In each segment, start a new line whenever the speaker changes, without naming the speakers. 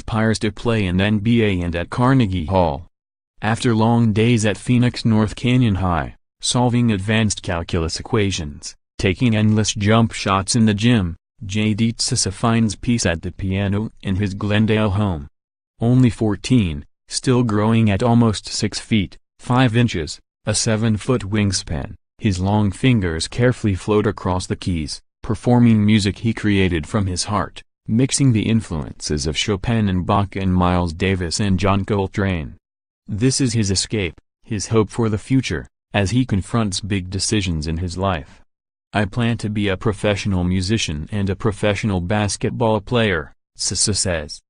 aspires to play in NBA and at Carnegie Hall. After long days at Phoenix North Canyon High, solving advanced calculus equations, taking endless jump shots in the gym, Tsasa finds peace at the piano in his Glendale home. Only 14, still growing at almost 6 feet, 5 inches, a 7-foot wingspan, his long fingers carefully float across the keys, performing music he created from his heart, mixing the influences of Chopin and Bach and Miles Davis and John Coltrane. This is his escape, his hope for the future, as he confronts big decisions in his life. I plan to be a professional musician and a professional basketball player, Tsasa says.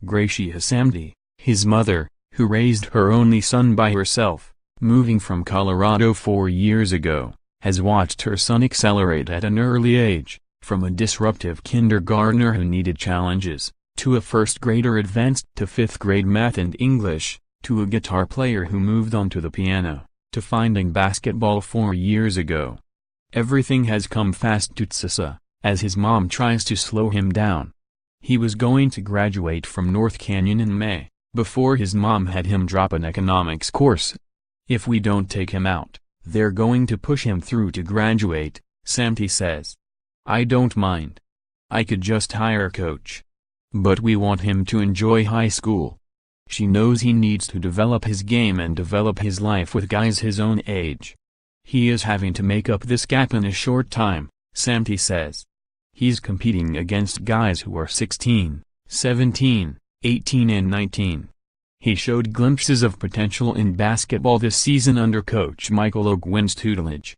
Gracia Samdi, his mother, who raised her only son by herself, moving from Colorado 4 years ago, has watched her son accelerate at an early age, from a disruptive kindergartner who needed challenges, to a first grader advanced to 5th grade math and English, to a guitar player who moved on to the piano, to finding basketball 4 years ago. Everything has come fast to Tsasa, as his mom tries to slow him down. He was going to graduate from North Canyon in May, before his mom had him drop an economics course. If we don't take him out, they're going to push him through to graduate, Samti says. I don't mind. I could just hire a coach. But we want him to enjoy high school. She knows he needs to develop his game and develop his life with guys his own age. He is having to make up this gap in a short time, Samti says. He's competing against guys who are 16, 17, 18 and 19. He showed glimpses of potential in basketball this season under coach Michael Ogwin's tutelage.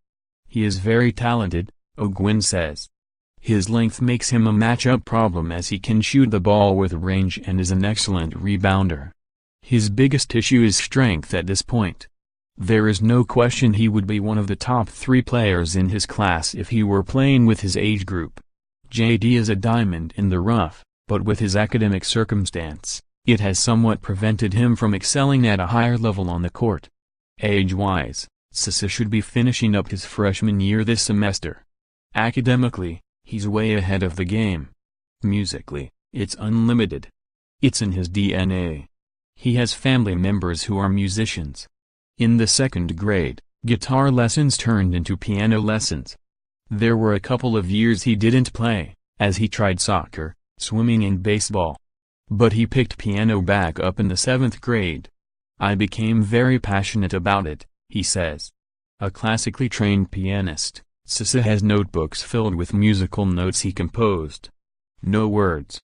He is very talented, Ogwin says. His length makes him a matchup problem as he can shoot the ball with range and is an excellent rebounder. His biggest issue is strength at this point. There is no question he would be one of the top 3 players in his class if he were playing with his age group. JD is a diamond in the rough, but with his academic circumstance, it has somewhat prevented him from excelling at a higher level on the court. Age-wise, Tsasa should be finishing up his freshman year this semester. Academically, he's way ahead of the game. Musically, it's unlimited. It's in his DNA. He has family members who are musicians. In the 2nd grade, guitar lessons turned into piano lessons. There were a couple of years he didn't play, as he tried soccer, swimming and baseball. But he picked piano back up in the 7th grade. I became very passionate about it, he says. A classically trained pianist, Tsasa has notebooks filled with musical notes he composed. No words.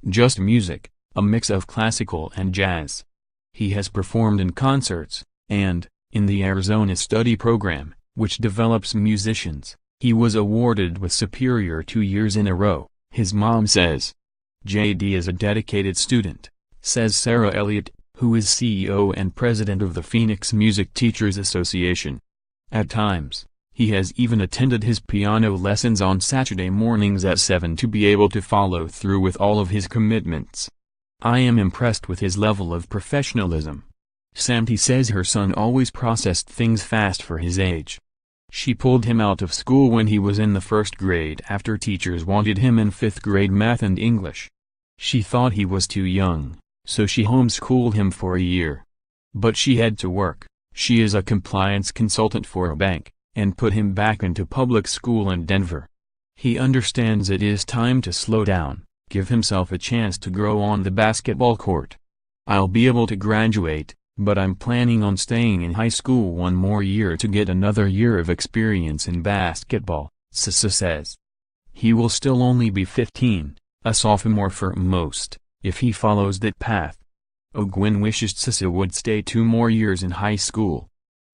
Just music, a mix of classical and jazz. He has performed in concerts, and, in the Arizona study program, which develops musicians, he was awarded with Superior 2 years in a row, his mom says. JD is a dedicated student, says Sarah Elliott, who is CEO and president of the Phoenix Music Teachers Association. At times, he has even attended his piano lessons on Saturday mornings at 7 to be able to follow through with all of his commitments. I am impressed with his level of professionalism. Samti says her son always processed things fast for his age. She pulled him out of school when he was in the 1st grade after teachers wanted him in 5th grade math and English. She thought he was too young, so she homeschooled him for a year. But she had to work, she is a compliance consultant for a bank, and put him back into public school in Denver. He understands it is time to slow down, give himself a chance to grow on the basketball court. I'll be able to graduate, but I'm planning on staying in high school 1 more year to get another year of experience in basketball, Tsasa says. He will still only be 15, a sophomore for most, if he follows that path. Ogwin wishes Tsasa would stay 2 more years in high school.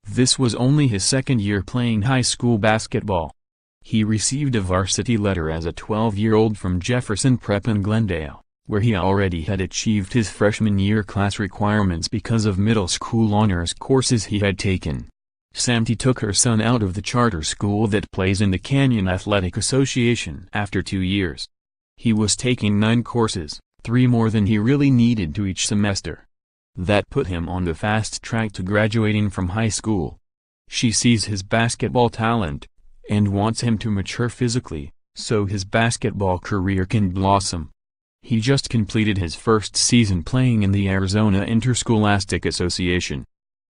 This was only his 2nd year playing high school basketball. He received a varsity letter as a 12-year-old from Jefferson Prep in Glendale, where he already had achieved his freshman year class requirements because of middle school honors courses he had taken. Samti took her son out of the charter school that plays in the Canyon Athletic Association after 2 years. He was taking 9 courses, 3 more than he really needed to each semester. That put him on the fast track to graduating from high school. She sees his basketball talent, and wants him to mature physically, so his basketball career can blossom. He just completed his first season playing in the Arizona Interscholastic Association.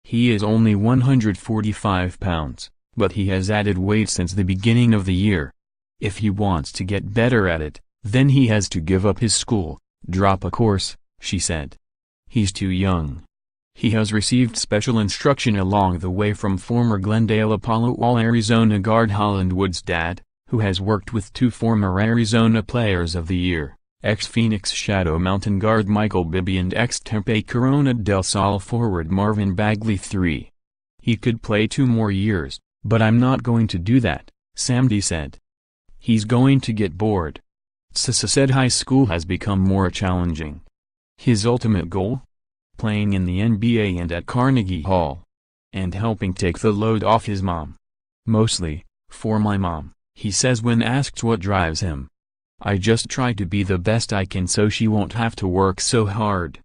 He is only 145 pounds, but he has added weight since the beginning of the year. If he wants to get better at it, then he has to give up his school, drop a course, she said. He's too young. He has received special instruction along the way from former Glendale Apollo All-Arizona guard Holland Wood's dad, who has worked with 2 former Arizona Players of the Year, ex-Phoenix Shadow Mountain guard Michael Bibby and ex-Tempe Corona del Sol forward Marvin Bagley III. He could play 2 more years, but I'm not going to do that, Samdi said. He's going to get bored. Tsasa said high school has become more challenging. His ultimate goal? Playing in the NBA and at Carnegie Hall. And helping take the load off his mom. Mostly, for my mom, he says when asked what drives him. I just try to be the best I can so she won't have to work so hard.